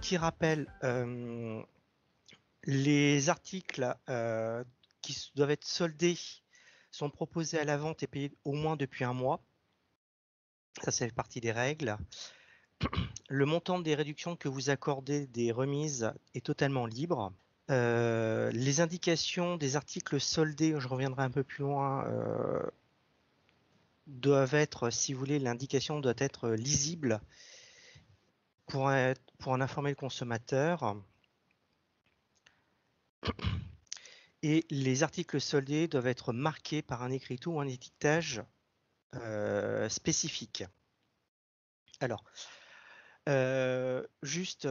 petit rappel, les articles qui doivent être soldés sont proposés à la vente et payés au moins depuis un mois. Ça fait partie des règles. Le montant des réductions que vous accordez des remises est totalement libre. Les indications des articles soldés, je reviendrai un peu plus loin, doivent être, si vous voulez, l'indication doit être lisible pour en informer le consommateur. Et les articles soldés doivent être marqués par un écriteau ou un étiquetage spécifique. Alors, juste,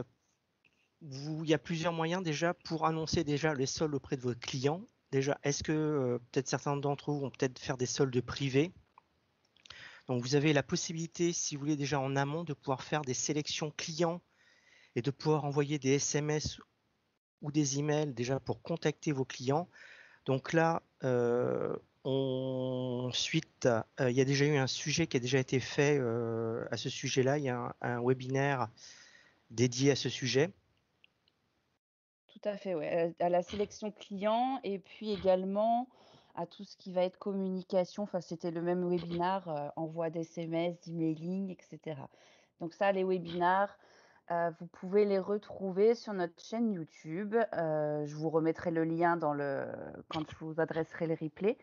il y a plusieurs moyens déjà pour annoncer déjà les soldes auprès de vos clients. Déjà, est-ce que peut-être certains d'entre vous vont peut-être faire des soldes privés? Donc, vous avez la possibilité, si vous voulez déjà en amont, de pouvoir faire des sélections clients et de pouvoir envoyer des SMS ou des emails déjà pour contacter vos clients. Donc là, ensuite, il y a déjà eu un sujet qui a déjà été fait à ce sujet-là. Il y a un webinaire dédié à ce sujet. Tout à fait, ouais, à la sélection client et puis également à tout ce qui va être communication. Enfin, c'était le même webinar, envoi d'SMS, d'emailing et cetera. Donc ça, les webinars, vous pouvez les retrouver sur notre chaîne YouTube. Je vous remettrai le lien quand je vous adresserai le replay.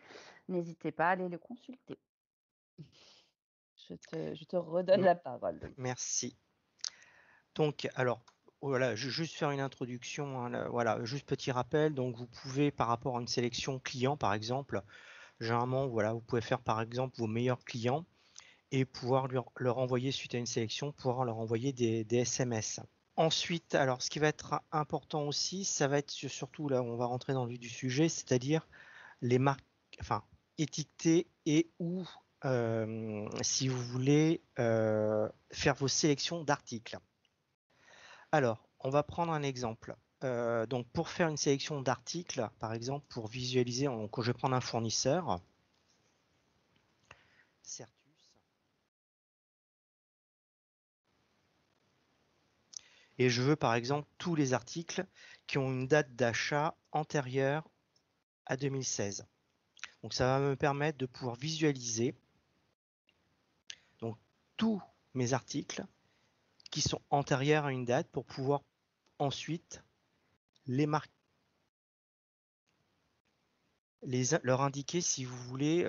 N'hésitez pas à aller le consulter. Je te redonne la parole, Loïc. Merci. Donc, alors, voilà, je vais juste faire une introduction. Hein, là, voilà, juste petit rappel. Donc, vous pouvez, par rapport à une sélection client, par exemple, généralement, voilà, vous pouvez faire, par exemple, vos meilleurs clients et pouvoir leur envoyer, suite à une sélection, pouvoir leur envoyer des SMS. Ensuite, alors, ce qui va être important aussi, ça va être surtout, là, on va rentrer dans le vif du sujet, c'est-à-dire les marques, enfin, étiquetées et ou, si vous voulez, faire vos sélections d'articles. Alors, on va prendre un exemple. Donc, pour faire une sélection d'articles, par exemple, pour visualiser, je vais prendre un fournisseur, Certus, et je veux, par exemple, tous les articles qui ont une date d'achat antérieure à 2016. Donc, ça va me permettre de pouvoir visualiser donc tous mes articles qui sont antérieurs à une date pour pouvoir ensuite les marquer, leur indiquer, si vous voulez,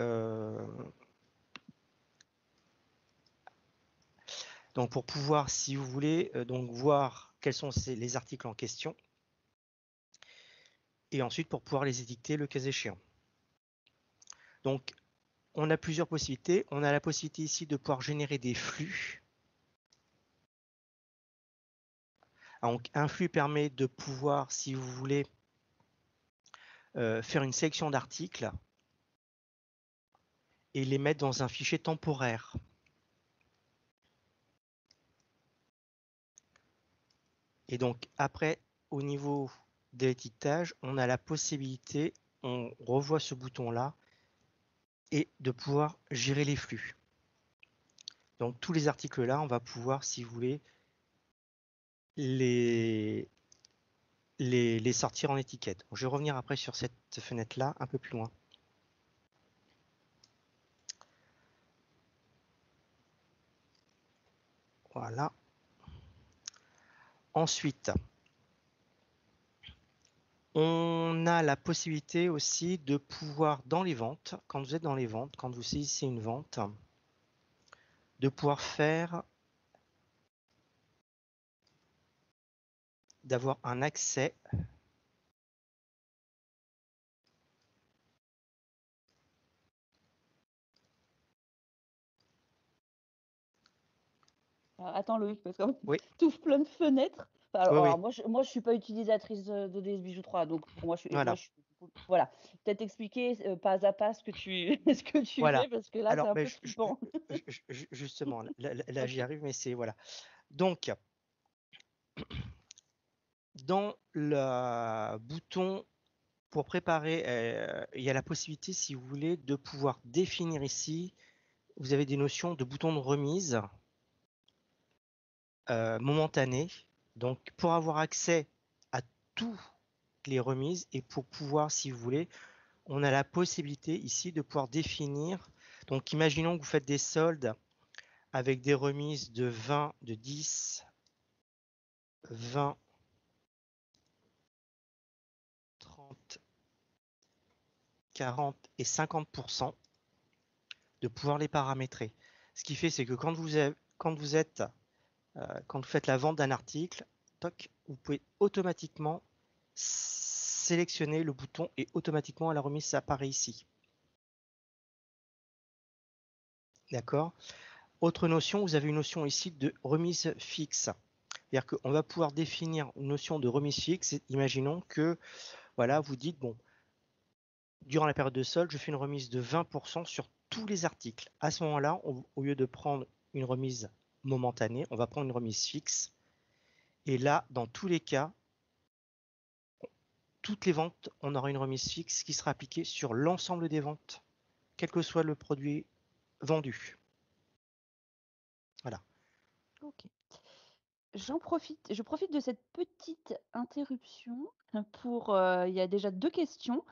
donc pour pouvoir, si vous voulez, donc voir quels sont les articles en question et ensuite pour pouvoir les édicter le cas échéant. Donc, on a plusieurs possibilités. On a la possibilité ici de pouvoir générer des flux. Donc, un flux permet de pouvoir, si vous voulez, faire une sélection d'articles et les mettre dans un fichier temporaire. Et donc, après, au niveau de l'étiquetage, on a la possibilité, on revoit ce bouton-là, et de pouvoir gérer les flux. Donc, tous les articles-là, on va pouvoir, si vous voulez, les sortir en étiquette. Je vais revenir après sur cette fenêtre-là, un peu plus loin. Voilà. Ensuite, on a la possibilité aussi de pouvoir, dans les ventes, quand vous êtes dans les ventes, quand vous saisissez une vente, de pouvoir d'avoir un accès Alors, attends Loïc, parce que oui, tu ouvres plein de fenêtres. Enfin, oui, alors oui, moi je suis pas utilisatrice d'ODS Bijou 3, donc pour moi voilà, voilà. Peut-être expliquer pas à pas ce que tu ce que tu voilà. fais parce que là c'est Alors, un peu flippant. justement, là j'y OK. arrive, mais c'est voilà. Donc, dans le bouton pour préparer, il y a la possibilité, si vous voulez, de pouvoir définir ici. Vous avez des notions de boutons de remise momentanée Donc, pour avoir accès à toutes les remises et pour pouvoir, si vous voulez, on a la possibilité ici de pouvoir définir. Donc, imaginons que vous faites des soldes avec des remises de 20, de 10, 20, 30, 40 et 50%, de pouvoir les paramétrer. Ce qui fait, c'est que quand vous faites la vente d'un article, toc, vous pouvez automatiquement sélectionner le bouton et automatiquement la remise apparaît ici. D'accord. Autre notion, vous avez une notion ici de remise fixe. C'est-à-dire qu'on va pouvoir définir une notion de remise fixe. Imaginons que voilà, vous dites, bon, durant la période de solde, je fais une remise de 20% sur tous les articles. À ce moment-là, au lieu de prendre une remise momentanée, on va prendre une remise fixe. Et là, dans tous les cas, toutes les ventes, on aura une remise fixe qui sera appliquée sur l'ensemble des ventes, quel que soit le produit vendu. Voilà. OK. Je profite de cette petite interruption pour, il y a déjà 2 questions.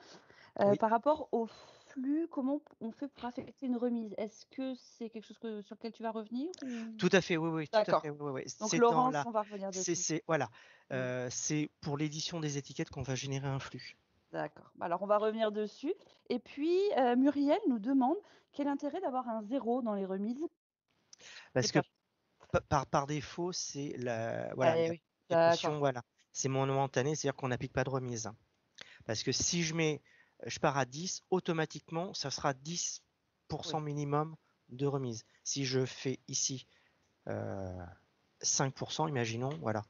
Oui. Par rapport au flux, comment on fait pour affecter une remise? Est-ce que c'est quelque chose sur lequel tu vas revenir ou? Tout à fait, oui, oui, tout à fait, D'accord. oui, oui. Donc C'est dans Laurence, la, on va revenir dessus. voilà, Mmh. c'est pour l'édition des étiquettes qu'on va générer un flux. D'accord. Bah, alors on va revenir dessus et puis, Muriel nous demande: «Quel intérêt d'avoir un 0 dans les remises?» C'est Parce que pas par défaut, c'est ah voilà, eh la oui, notion, d'accord. voilà, c'est momentané, c'est-à-dire qu'on n'applique pas de remise. Parce que si je pars à 10, automatiquement, ça sera 10% Oui. minimum de remise. Si je fais ici 5%, imaginons, voilà,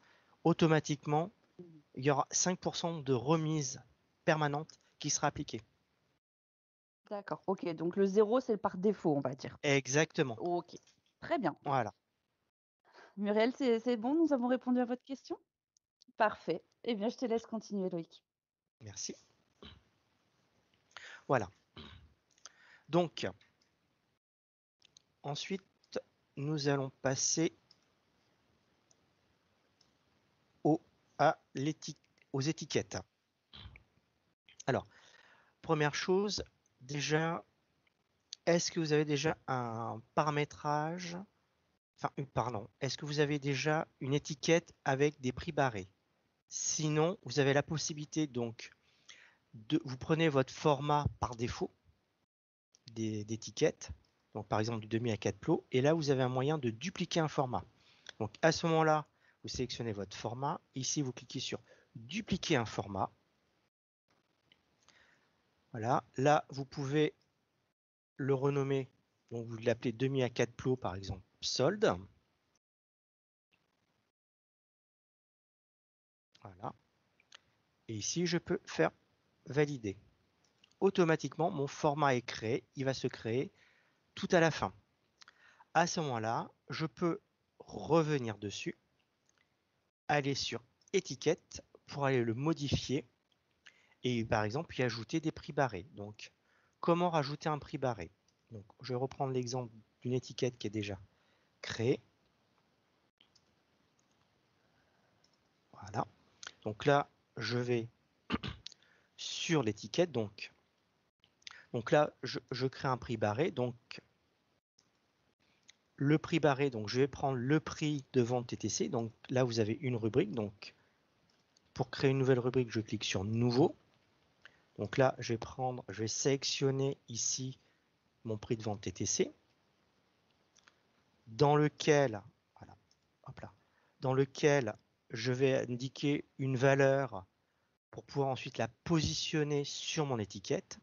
automatiquement, Mmh. il y aura 5% de remise permanente qui sera appliquée. D'accord, OK, donc le 0, c'est par défaut, on va dire. Exactement. OK, très bien. Voilà. Muriel, c'est bon, nous avons répondu à votre question? Parfait. Eh bien, je te laisse continuer, Loïc. Merci. Voilà. Donc, ensuite, nous allons passer au, aux étiquettes. Alors, première chose, déjà, est-ce que vous avez déjà un paramétrage, enfin, pardon, est-ce que vous avez déjà une étiquette avec des prix barrés? Sinon, vous avez la possibilité donc vous prenez votre format par défaut d'étiquette, donc par exemple du 2,5 à 4 plots, et là vous avez un moyen de dupliquer un format. Donc à ce moment-là, vous sélectionnez votre format, ici vous cliquez sur dupliquer un format. Voilà, là vous pouvez le renommer, donc vous l'appelez 2,5 à 4 plots par exemple, solde. Voilà, et ici je peux faire valider. Automatiquement, mon format est créé, il va se créer tout à la fin. À ce moment-là, je peux revenir dessus, aller sur étiquette pour aller le modifier et par exemple y ajouter des prix barrés. Donc, comment rajouter un prix barré? Donc, je vais reprendre l'exemple d'une étiquette qui est déjà créée. Voilà. Donc là, je vais sur l'étiquette. Donc là, je crée un prix barré. Donc, le prix barré, donc je vais prendre le prix de vente TTC. Donc là, vous avez une rubrique. Donc, pour créer une nouvelle rubrique, je clique sur Nouveau. Donc là, je vais sélectionner ici mon prix de vente TTC, dans lequel, voilà, hop là, dans lequel je vais indiquer une valeur pour pouvoir ensuite la positionner sur mon étiquette.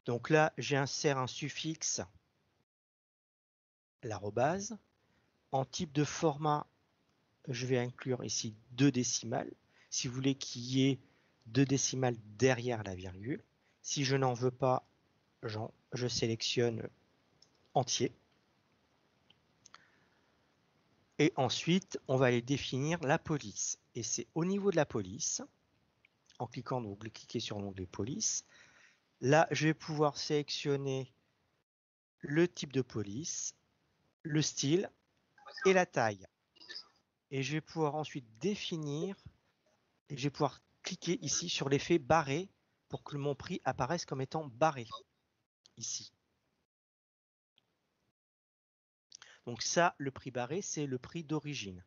Donc là, j'insère un suffixe, l'arrobase. En type de format, je vais inclure ici 2 décimales. Si vous voulez qu'il y ait 2 décimales derrière la virgule. Si je n'en veux pas, je sélectionne entier. Et ensuite, on va aller définir la police. Et c'est au niveau de la police, en cliquant, donc vous cliquez sur l'onglet police. Là, je vais pouvoir sélectionner le type de police, le style et la taille. et je vais pouvoir ensuite définir, et je vais pouvoir cliquer ici sur l'effet barré pour que mon prix apparaisse comme étant barré, ici. Donc ça, le prix barré, c'est le prix d'origine.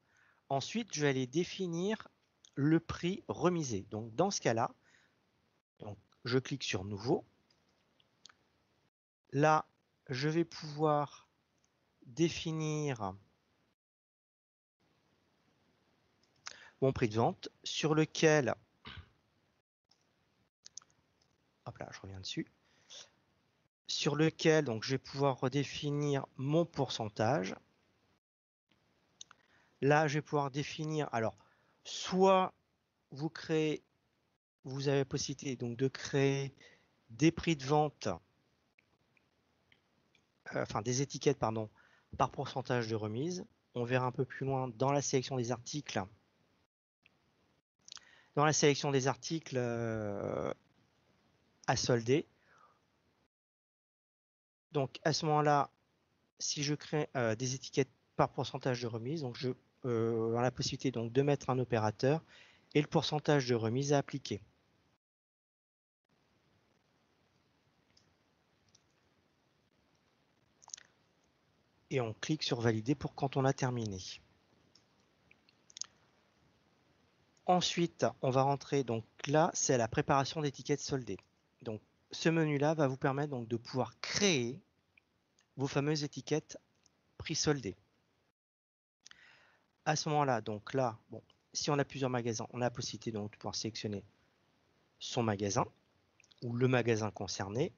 Ensuite, je vais aller définir le prix remisé. Donc dans ce cas-là, je clique sur Nouveau. Là, je vais pouvoir définir mon prix de vente sur lequel, hop là, je reviens dessus, sur lequel donc je vais pouvoir redéfinir mon pourcentage. Là, je vais pouvoir définir, alors, soit vous avez la possibilité donc de créer des prix de vente, enfin des étiquettes, pardon, par pourcentage de remise. On verra un peu plus loin dans la sélection des articles. Dans la sélection des articles à solder. Donc à ce moment-là, si je crée des étiquettes par pourcentage de remise, donc je a la possibilité donc de mettre un opérateur et le pourcentage de remise à appliquer. Et on clique sur valider pour quand on a terminé. Ensuite, on va rentrer, donc là, c'est la préparation d'étiquettes soldées. Donc ce menu-là va vous permettre donc de pouvoir créer vos fameuses étiquettes prix soldé. À ce moment-là, donc là, bon, si on a plusieurs magasins, on a la possibilité donc de pouvoir sélectionner son magasin ou le magasin concerné.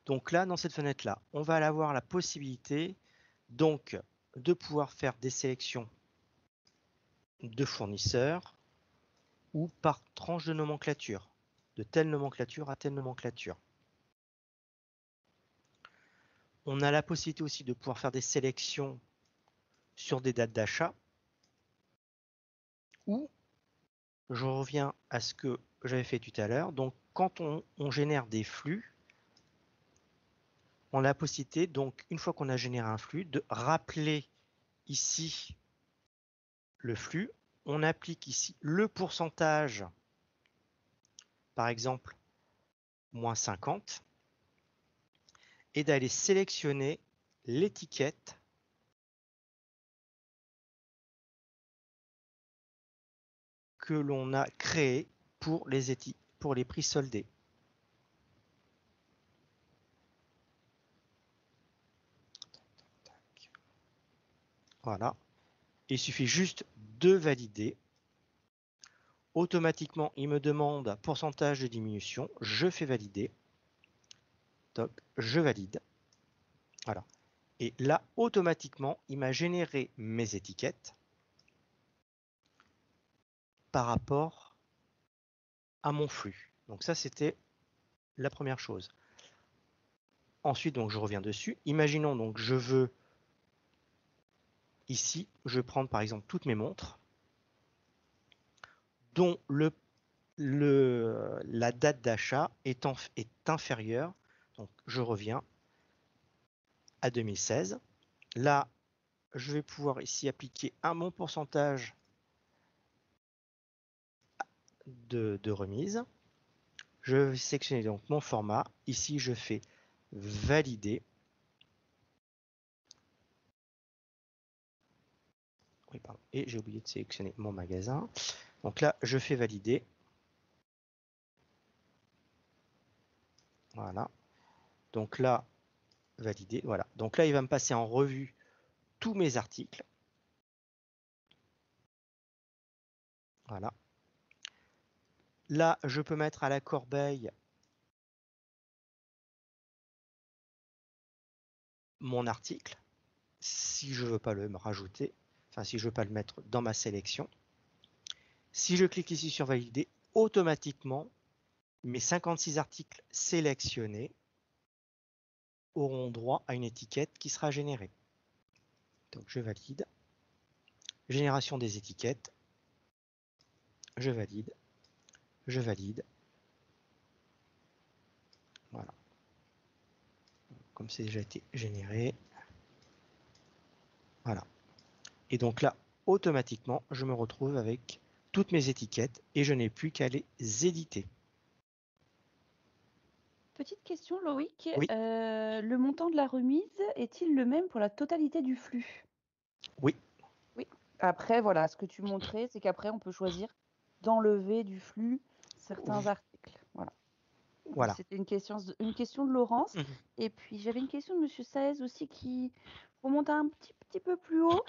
Donc là, dans cette fenêtre-là, on va avoir la possibilité donc de pouvoir faire des sélections de fournisseurs ou par tranche de nomenclature, de telle nomenclature à telle nomenclature. On a la possibilité aussi de pouvoir faire des sélections sur des dates d'achat ou, je reviens à ce que j'avais fait tout à l'heure, donc quand on génère des flux, on a la possibilité, donc une fois qu'on a généré un flux, de rappeler ici le flux. On applique ici le pourcentage, par exemple, moins 50, et d'aller sélectionner l'étiquette que l'on a créée pour les prix soldés. Voilà. Il suffit juste de valider. Automatiquement, il me demande pourcentage de diminution. Je fais valider. Top, je valide. Voilà. Et là, automatiquement, il m'a généré mes étiquettes par rapport à mon flux. Donc ça, c'était la première chose. Ensuite, donc, je reviens dessus. Imaginons donc je veux ici, je vais prendre par exemple toutes mes montres dont la date d'achat est inférieure. Donc je reviens à 2016. Là, je vais pouvoir ici appliquer mon pourcentage de remise. Je vais sélectionner donc mon format. Ici, je fais valider. Oui, pardon. Et j'ai oublié de sélectionner mon magasin. Donc là, je fais valider. Voilà. Donc là, valider. Voilà. Donc là, il va me passer en revue tous mes articles. Voilà. Là, je peux mettre à la corbeille mon article si je ne veux pas le rajouter, enfin si je ne veux pas le mettre dans ma sélection. Si je clique ici sur valider, automatiquement, mes 56 articles sélectionnés auront droit à une étiquette qui sera générée. Donc je valide. Génération des étiquettes. Je valide. Je valide. Voilà. Comme c'est déjà été généré. Voilà. Et donc là, automatiquement, je me retrouve avec toutes mes étiquettes et je n'ai plus qu'à les éditer. Petite question, Loïc. Oui. Le montant de la remise est-il le même pour la totalité du flux? Oui. Oui. Après, voilà, ce que tu montrais, c'est qu'après, on peut choisir d'enlever du flux certains articles. Voilà. Voilà. C'était une question de Laurence. Mhm. Et puis, j'avais une question de Monsieur Saez aussi qui remonte un petit peu plus haut.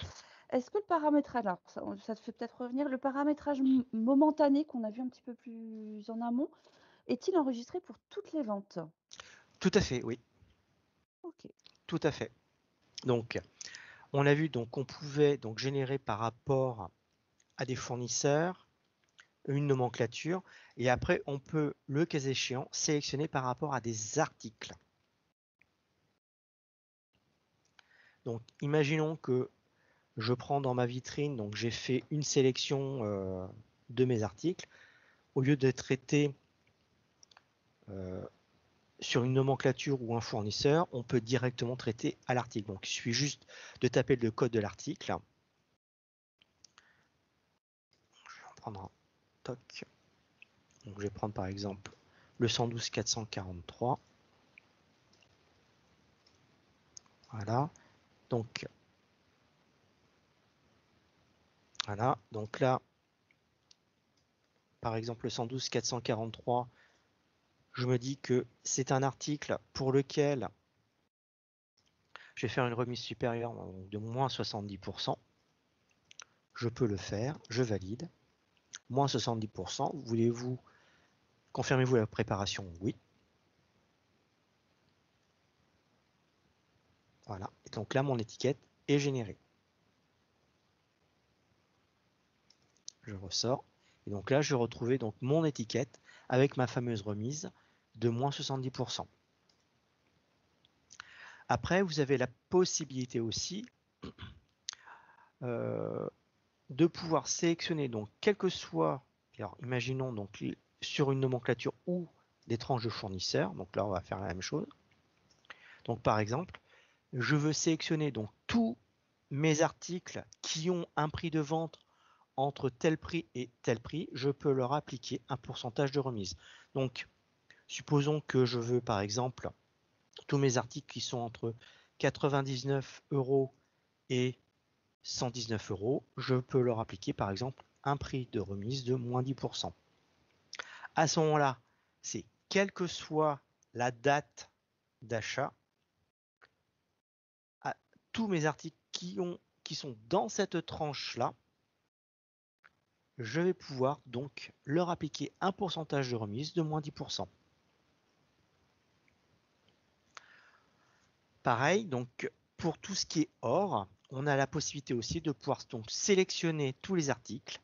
Est-ce que le paramétrage, alors ça te fait peut-être revenir, le paramétrage momentané qu'on a vu un petit peu plus en amont, est-il enregistré pour toutes les ventes? Tout à fait, oui. Ok. Tout à fait. Donc, on a vu donc qu'on pouvait donc générer par rapport à des fournisseurs une nomenclature et après on peut, le cas échéant, sélectionner par rapport à des articles. Donc, imaginons que je prends dans ma vitrine, donc j'ai fait une sélection de mes articles. Au lieu de traiter sur une nomenclature ou un fournisseur, on peut directement traiter à l'article. Donc, il suffit juste de taper le code de l'article. Je vais en prendre un toc. Donc, je vais prendre par exemple le 112 443. Voilà. Donc, voilà. Donc là, par exemple, le 112 443, je me dis que c'est un article pour lequel je vais faire une remise supérieure de moins 70%. Je peux le faire, je valide. Moins 70%, voulez-vous, confirmez-vous la préparation? Oui. Voilà, et donc là mon étiquette est générée. Je ressors, et donc là je retrouvais donc mon étiquette avec ma fameuse remise de moins 70%. Après, vous avez la possibilité aussi de pouvoir sélectionner, donc quel que soit, alors imaginons donc sur une nomenclature ou des tranches de fournisseurs, donc là on va faire la même chose. Donc par exemple, je veux sélectionner donc tous mes articles qui ont un prix de vente entre tel prix et tel prix, je peux leur appliquer un pourcentage de remise. Donc, supposons que je veux par exemple tous mes articles qui sont entre 99 € et 119 €, je peux leur appliquer par exemple un prix de remise de moins 10%. À ce moment-là, c'est quelle que soit la date d'achat, à tous mes articles qui sont dans cette tranche-là, je vais pouvoir donc leur appliquer un pourcentage de remise de moins 10%. Pareil, donc pour tout ce qui est or, on a la possibilité aussi de pouvoir donc sélectionner tous les articles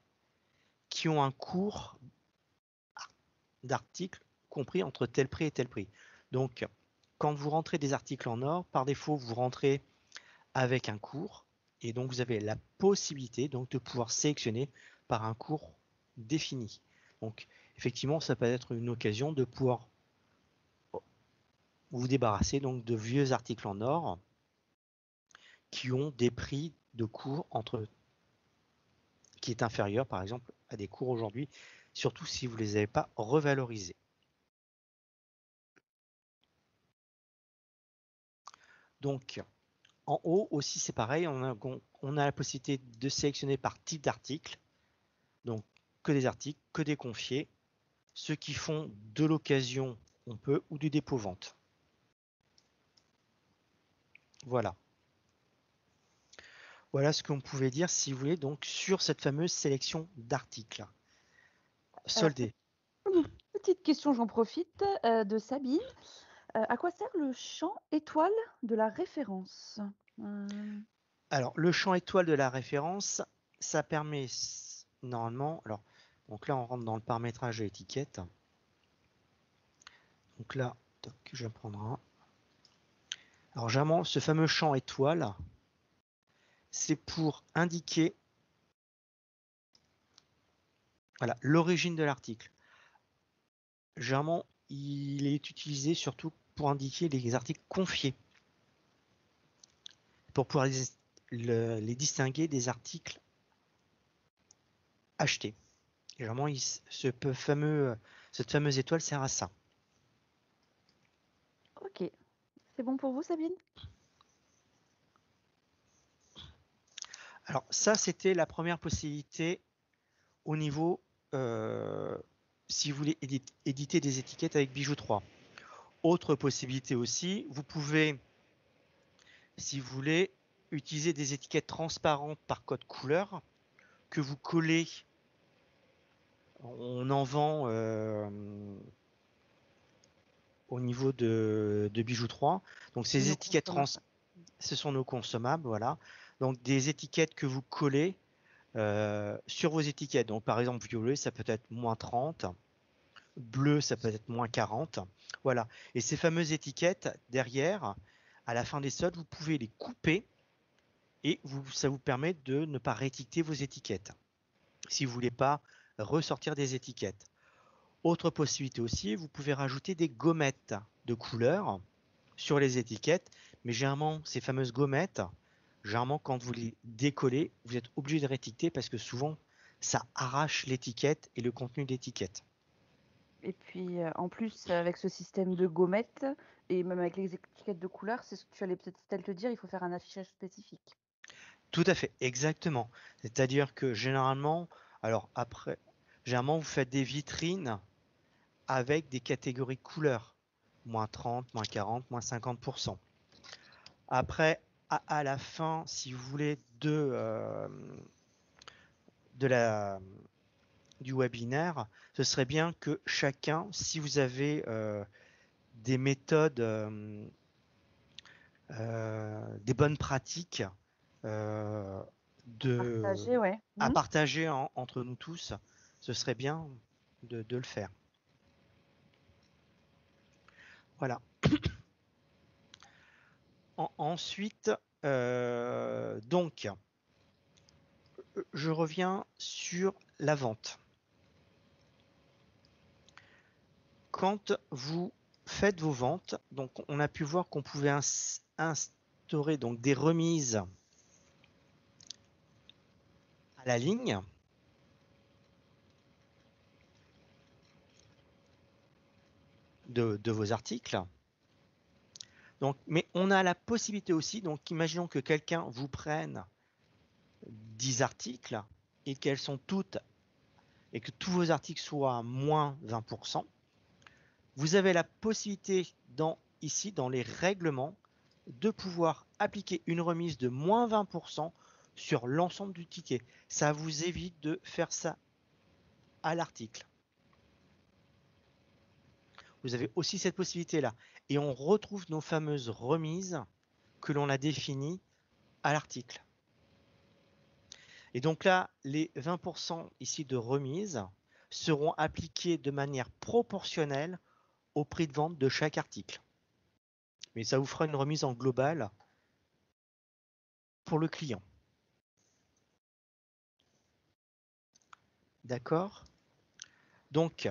qui ont un cours d'articles compris entre tel prix et tel prix. Donc, quand vous rentrez des articles en or, par défaut, vous rentrez avec un cours et donc vous avez la possibilité donc de pouvoir sélectionner par un cours défini. Donc, effectivement, ça peut être une occasion de pouvoir vous débarrasser donc de vieux articles en or qui ont des prix de cours qui est inférieur par exemple à des cours aujourd'hui, surtout si vous ne les avez pas revalorisés. Donc en haut aussi c'est pareil, on a la possibilité de sélectionner par type d'article, donc que des articles, que des confiés, ceux qui font de l'occasion on peut ou du dépôt-vente. Voilà. Voilà ce qu'on pouvait dire, si vous voulez, donc sur cette fameuse sélection d'articles soldés. Petite question, j'en profite, de Sabine. À quoi sert le champ étoile de la référence? Alors, le champ étoile de la référence, ça permet normalement, alors, donc là on rentre dans le paramétrage de l'étiquette. Donc là, je vais prendre un. Alors, généralement, ce fameux champ étoile, c'est pour indiquer voilà, l'origine de l'article. Généralement, il est utilisé surtout pour indiquer les articles confiés, pour pouvoir les distinguer des articles acheter. Et généralement, cette fameuse étoile sert à ça. Ok. C'est bon pour vous, Sabine? Alors ça, c'était la première possibilité au niveau, si vous voulez éditer des étiquettes avec Bijou 3. Autre possibilité aussi, vous pouvez, si vous voulez, utiliser des étiquettes transparentes par code couleur que vous collez. On en vend au niveau de Bijou 3. Donc ces étiquettes ce sont nos consommables, voilà. Donc des étiquettes que vous collez sur vos étiquettes. Donc par exemple violet, ça peut être -30, bleu, ça peut être -40, voilà. Et ces fameuses étiquettes derrière, à la fin des soldes, vous pouvez les couper et ça vous permet de ne pas réétiqueter vos étiquettes si vous voulez pas ressortir des étiquettes. Autre possibilité aussi, vous pouvez rajouter des gommettes de couleur sur les étiquettes, mais généralement ces fameuses gommettes, généralement quand vous les décollez, vous êtes obligé de réétiqueter parce que souvent ça arrache l'étiquette et le contenu de l'étiquette. Et puis, en plus, avec ce système de gommettes et même avec les étiquettes de couleurs, c'est ce que tu allais peut-être te dire, il faut faire un affichage spécifique. Tout à fait, exactement. C'est-à-dire que généralement, alors après, généralement vous faites des vitrines avec des catégories de couleurs, -30, -40, -50%. Après, à la fin, si vous voulez, du webinaire, ce serait bien que chacun, si vous avez des méthodes, des bonnes pratiques Partager, ouais. à Mmh. partager entre nous tous, ce serait bien de le faire. Voilà. Ensuite, donc, je reviens sur la vente. Quand vous faites vos ventes, donc on a pu voir qu'on pouvait instaurer donc des remises à la ligne. De vos articles. Donc, mais on a la possibilité aussi, donc imaginons que quelqu'un vous prenne 10 articles et qu'elles sont toutes et que tous vos articles soient à -20%. Vous avez la possibilité ici dans les règlements de pouvoir appliquer une remise de -20% sur l'ensemble du ticket. Ça vous évite de faire ça à l'article. Vous avez aussi cette possibilité-là. Et on retrouve nos fameuses remises que l'on a définies à l'article. Et donc là, les 20% ici de remise seront appliqués de manière proportionnelle au prix de vente de chaque article. Mais ça vous fera une remise en global pour le client. D'accord? Donc,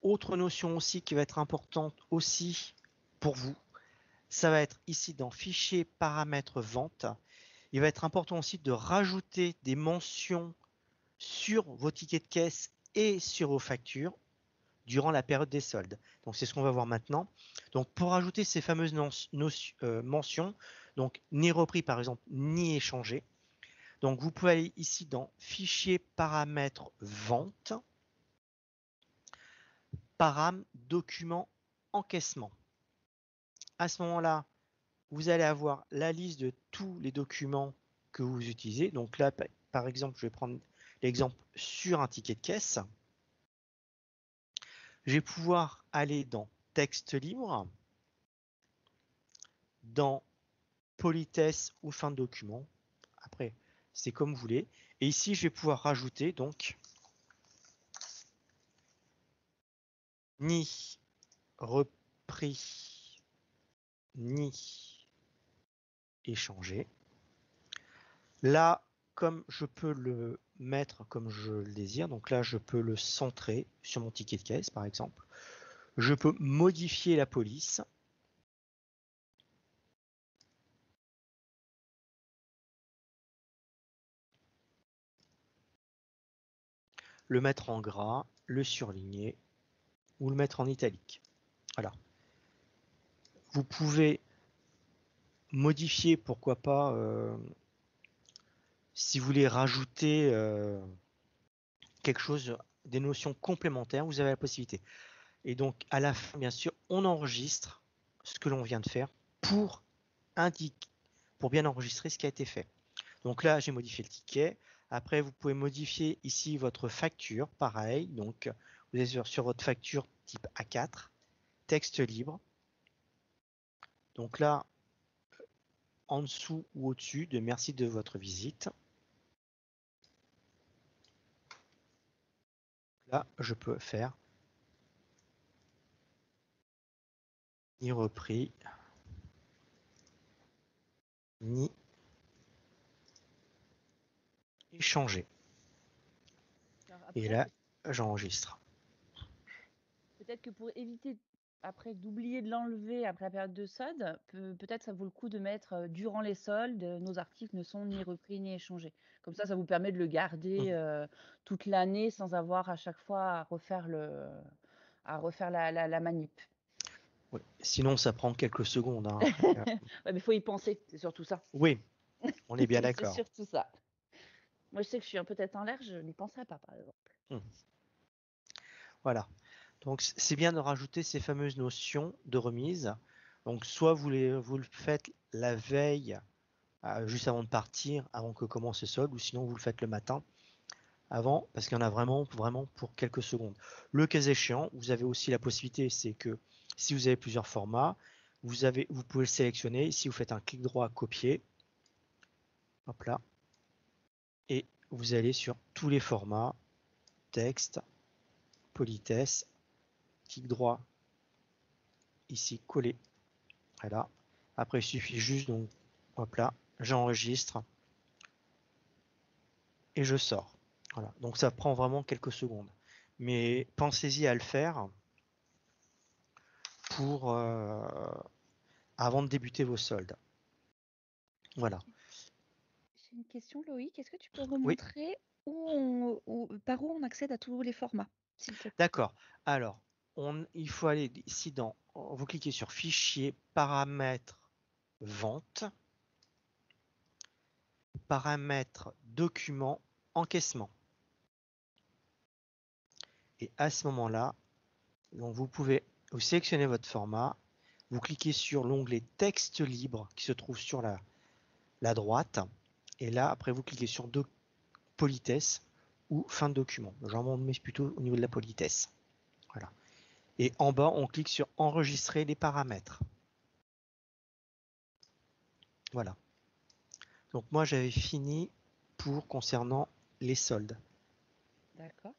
autre notion aussi qui va être importante aussi pour vous, ça va être ici dans Fichier paramètres vente. Il va être important aussi de rajouter des mentions sur vos tickets de caisse et sur vos factures durant la période des soldes. Donc c'est ce qu'on va voir maintenant. Donc pour ajouter ces fameuses mentions, donc ni repris par exemple, ni échangé. Donc vous pouvez aller ici dans Fichier paramètres vente, param document encaissement. À ce moment-là, vous allez avoir la liste de tous les documents que vous utilisez. Donc là, par exemple, je vais prendre l'exemple sur un ticket de caisse. Je vais pouvoir aller dans texte libre, dans politesse ou fin de document. Après, c'est comme vous voulez. Et ici, je vais pouvoir rajouter donc ni repris ni échangé. Là, comme je peux le mettre comme je le désire, donc là, je peux le centrer sur mon ticket de caisse, par exemple. Je peux modifier la police. le mettre en gras, le surligner ou le mettre en italique. Voilà. Vous pouvez modifier, pourquoi pas, si vous voulez rajouter quelque chose, des notions complémentaires, vous avez la possibilité. Et donc, à la fin, bien sûr, on enregistre ce que l'on vient de faire pour bien enregistrer ce qui a été fait. Donc là, j'ai modifié le ticket. Après, vous pouvez modifier ici votre facture, pareil. Donc, vous êtes sur votre facture type A4, texte libre. Donc là, en dessous ou au-dessus de merci de votre visite. Là, je peux faire ni repris, ni échanger. Et là, j'enregistre. Peut-être que pour éviter après d'oublier de l'enlever après la période de solde, peut-être ça vaut le coup de mettre durant les soldes, nos articles ne sont ni repris ni échangés. Comme ça vous permet de le garder toute l'année sans avoir à chaque fois à refaire la manip. Oui. Sinon, ça prend quelques secondes. Hein. Ouais, mais il faut y penser, c'est surtout ça. Oui, on est bien C'est d'accord. surtout ça. Moi, je sais que je suis un peu tête en l'air, je n'y penserais pas, par exemple. Voilà. Donc, c'est bien de rajouter ces fameuses notions de remise. Donc, soit vous le faites la veille, juste avant de partir, avant que commence le solde, ou sinon vous le faites le matin, avant, parce qu'il y en a vraiment pour quelques secondes. Le cas échéant, vous avez aussi la possibilité, c'est que si vous avez plusieurs formats, vous pouvez le sélectionner. Ici, vous faites un clic droit, copier. Hop là. Et vous allez sur tous les formats, texte, politesse, clic droit, ici, coller. Voilà. Après, il suffit juste, donc, hop là, j'enregistre et je sors. Voilà. Donc, ça prend vraiment quelques secondes. Mais pensez-y à le faire pour avant de débuter vos soldes. Voilà. J'ai une question, Loïc. Est-ce que tu peux Oui. remontrer par où on accède à tous les formats, s'il te plaît? D'accord. Alors, il faut aller ici vous cliquez sur Fichier, Paramètres, Vente, Paramètres, Documents, Encaissement. Et à ce moment-là, donc vous sélectionnez votre format, vous cliquez sur l'onglet Texte libre qui se trouve sur la droite, et là, après, vous cliquez sur Politesse ou Fin de document. J'en mets plutôt au niveau de la politesse. Voilà. Et en bas, on clique sur Enregistrer les paramètres. Voilà. Donc moi, j'avais fini concernant les soldes. D'accord.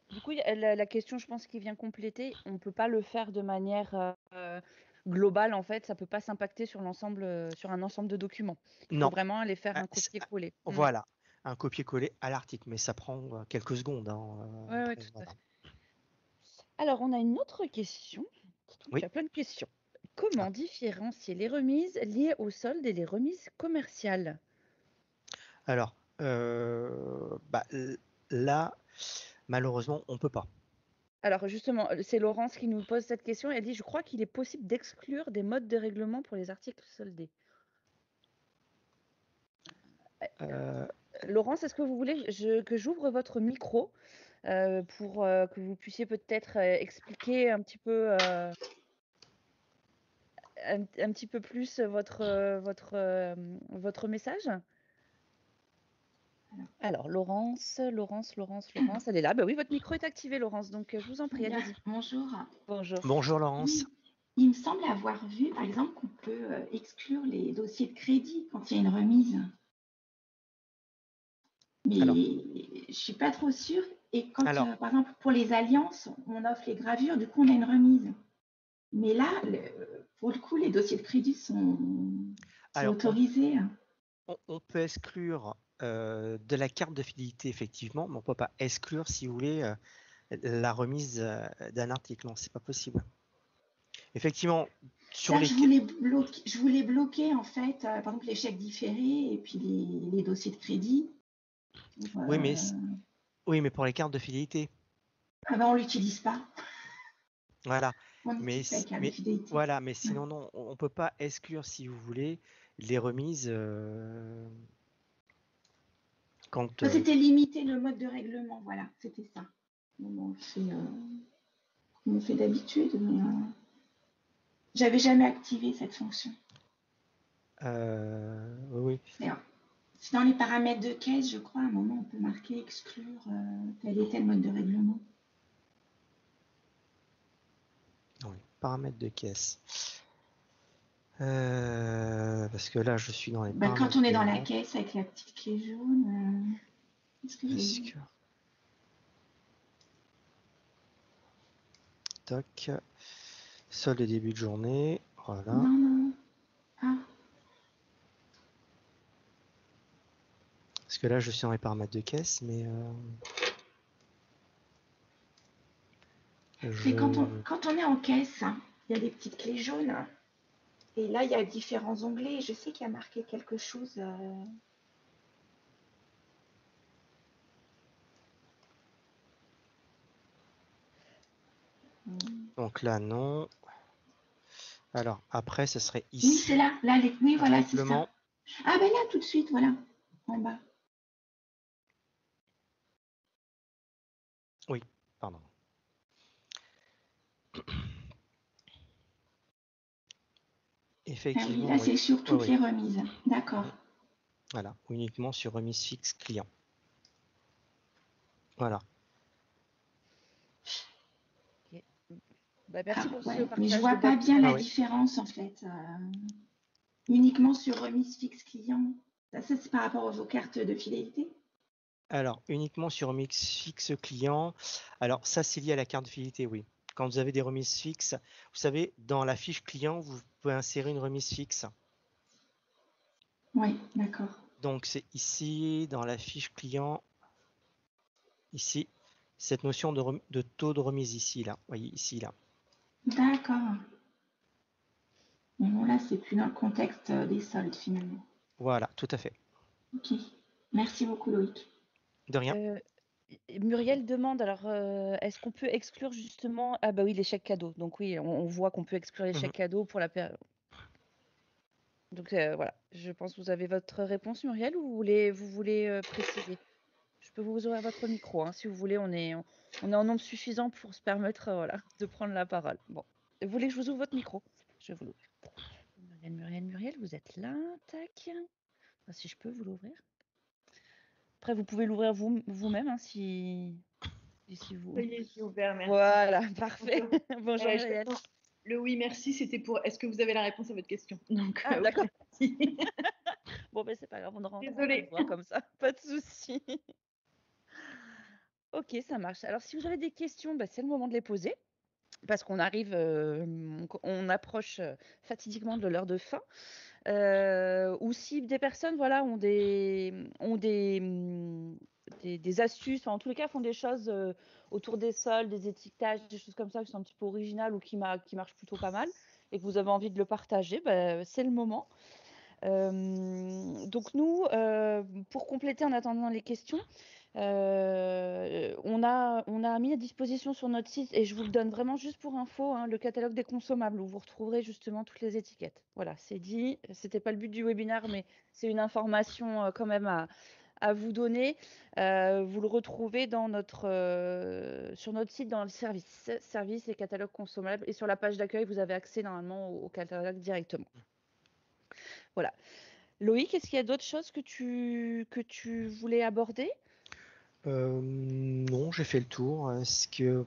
Du coup, la question, je pense, qui vient compléter, on ne peut pas le faire de manière globale, en fait, ça ne peut pas s'impacter sur un ensemble de documents. Il faut vraiment aller faire un copier-coller. Voilà, un copier-coller à l'article, mais ça prend quelques secondes. Oui, tout à fait. Alors, on a une autre question. Il y a plein de questions. Comment différencier les remises liées au solde et les remises commerciales? Alors, là, malheureusement, on ne peut pas. Alors justement, c'est Laurence qui nous pose cette question. Elle dit: «Je crois qu'il est possible d'exclure des modes de règlement pour les articles soldés». Laurence, est-ce que vous voulez que j'ouvre votre micro, pour, que vous puissiez peut-être, expliquer un petit peu, un petit peu plus votre message? Alors Laurence, elle est là. Bah oui, votre micro est activé Laurence, donc je vous en prie, allez-y. Bonjour. Bonjour. Bonjour Laurence. Il me semble avoir vu, par exemple, qu'on peut exclure les dossiers de crédit quand il y a une remise. Mais je ne suis pas trop sûre. Et quand, par exemple, pour les alliances, on offre les gravures, du coup, on a une remise. Mais là, pour le coup, les dossiers de crédit sont autorisés. On peut exclure de la carte de fidélité, effectivement, mais on ne peut pas exclure, si vous voulez, la remise d'un article. Non, c'est pas possible. Effectivement, sur les... je voulais bloquer, en fait, par exemple, les chèques différés et puis les dossiers de crédit. Oui, mais Oui, mais pour les cartes de fidélité. Ah ben, on l'utilise pas. Voilà. On Mais, n'utilise pas les cartes de mais fidélité. voilà, mais Ouais. sinon, non, on ne peut pas exclure, si vous voulez, les remises quand. Enfin, c'était limiter le mode de règlement, voilà, c'était ça. Bon, on fait d'habitude, mais j'avais jamais activé cette fonction. Oui. C'est dans les paramètres de caisse, je crois, à un moment, on peut marquer exclure tel et tel mode de règlement. Oui, paramètres de caisse. Parce que là, je suis dans les paramètres. Quand on est dans la caisse avec la petite clé jaune, qu'est-ce que j'ai? Toc. Solde de début de journée. Voilà. Non. Ah. Parce que là, je suis dans les paramètres de caisse, mais. Quand on est en caisse, il y a des petites clés jaunes. Et là, il y a différents onglets. Je sais qu'il y a marqué quelque chose. Donc là, non. Alors, après, ce serait ici. Oui, c'est là. Oui, voilà, c'est ça. Ah ben là, tout de suite, voilà, en bas. Oui, pardon. Effectivement. Ah oui, là, c'est sur toutes les remises. D'accord. Voilà, uniquement sur remise fixe client. Voilà. Okay. Bah, merci pour ce partage. Mais je vois pas bien la différence en fait. Uniquement sur remise fixe client. Ça c'est par rapport aux cartes de fidélité. Alors, uniquement sur remise fixe client. Alors, ça, c'est lié à la carte de fidélité, oui. Quand vous avez des remises fixes, vous savez, dans la fiche client, vous pouvez insérer une remise fixe. Oui, d'accord. Donc, c'est ici, dans la fiche client, ici, cette notion de taux de remise ici, là. Vous voyez, ici, là. D'accord. Bon, là, c'est plus dans le contexte des soldes, finalement. Voilà, tout à fait. Ok. Merci beaucoup, Loïc. De rien. Muriel demande, alors, est-ce qu'on peut exclure justement... Ah bah oui, les chèques cadeaux. Donc oui, on voit qu'on peut exclure les chèques cadeaux pour la période. Donc voilà, je pense que vous avez votre réponse, Muriel, ou vous voulez préciser? Je peux vous ouvrir votre micro, hein, si vous voulez. On est en nombre suffisant pour se permettre de prendre la parole. Bon, vous voulez que je vous ouvre votre micro? Je vais vous l'ouvrir. Muriel, vous êtes là. Tac. Enfin, si je peux vous l'ouvrir. Après, vous pouvez l'ouvrir vous-même hein, si vous... Oui, j'ai ouvert, merci. Voilà, parfait. Bonjour Muriel. Le oui, merci, c'était pour est-ce que vous avez la réponse à votre question? Donc, d'accord. Bon, ben c'est pas grave, on rentre. Désolée. Comme ça, pas de souci. Ok, ça marche. Alors, si vous avez des questions, c'est le moment de les poser. Parce qu'on arrive, on approche fatidiquement de l'heure de fin. Ou si des personnes ont des astuces, en tous les cas font des choses autour des soldes, des étiquetages, des choses comme ça qui sont un petit peu originales ou qui marchent plutôt pas mal et que vous avez envie de le partager, c'est le moment. Donc nous, pour compléter en attendant les questions, on a mis à disposition sur notre site, et je vous le donne vraiment juste pour info, le catalogue des consommables où vous retrouverez justement toutes les étiquettes. Voilà, c'est dit. C'était pas le but du webinaire, mais c'est une information quand même à vous donner. Vous le retrouvez sur notre site dans le service et catalogue consommables, et sur la page d'accueil, vous avez accès normalement au catalogue directement. Voilà. Loïc, est-ce qu'il y a d'autres choses que tu voulais aborder? Non, j'ai fait le tour. Est-ce que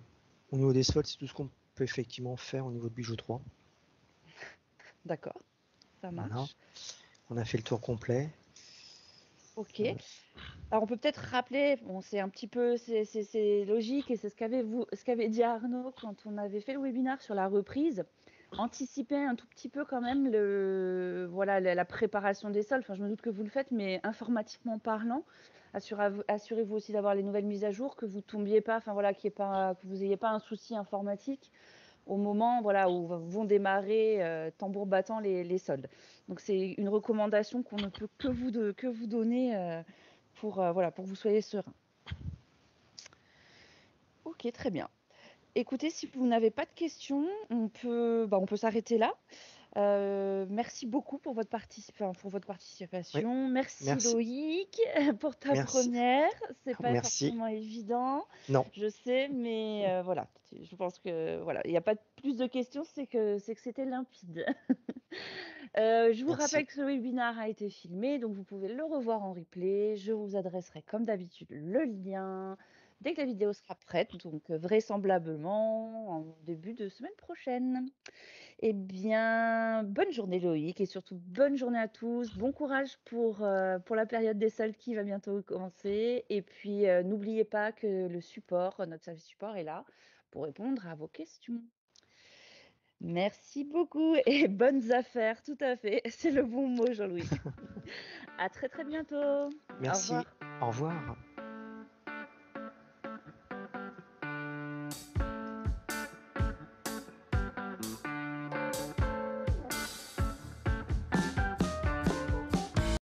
au niveau des soldes, c'est tout ce qu'on peut effectivement faire au niveau de Bijou 3. D'accord, ça marche. Voilà. On a fait le tour complet. Ok. Alors on peut peut-être rappeler, bon, c'est un petit peu, c'est logique, et c'est ce qu'avait dit Arnaud quand on avait fait le webinaire sur la reprise. Anticiper un tout petit peu quand même la préparation des soldes. Enfin, je me doute que vous le faites, mais informatiquement parlant, assurez-vous aussi d'avoir les nouvelles mises à jour, que vous tombiez pas, enfin voilà, que vous ayez pas un souci informatique au moment où vont démarrer tambour battant les soldes. Donc c'est une recommandation qu'on ne peut que vous donner pour que vous soyez serein. Ok, très bien. Écoutez, si vous n'avez pas de questions, on peut s'arrêter là. Merci beaucoup pour votre Oui, participation. Merci merci, Loïc pour ta merci, première. C'est pas merci. forcément évident, Non, je sais, mais voilà. Je pense que voilà, il n'y a pas plus de questions, c'est que c'était limpide. Je vous merci. rappelle que ce webinaire a été filmé, donc vous pouvez le revoir en replay. Je vous adresserai comme d'habitude le lien dès que la vidéo sera prête, donc vraisemblablement en début de semaine prochaine. Eh bien, bonne journée Loïc et surtout bonne journée à tous. Bon courage pour la période des soldes qui va bientôt commencer. Et puis, n'oubliez pas que le support, notre service support est là pour répondre à vos questions. Merci beaucoup et bonnes affaires, tout à fait. C'est le bon mot, Jean-Louis. À très très bientôt. Au Merci. revoir. Au revoir.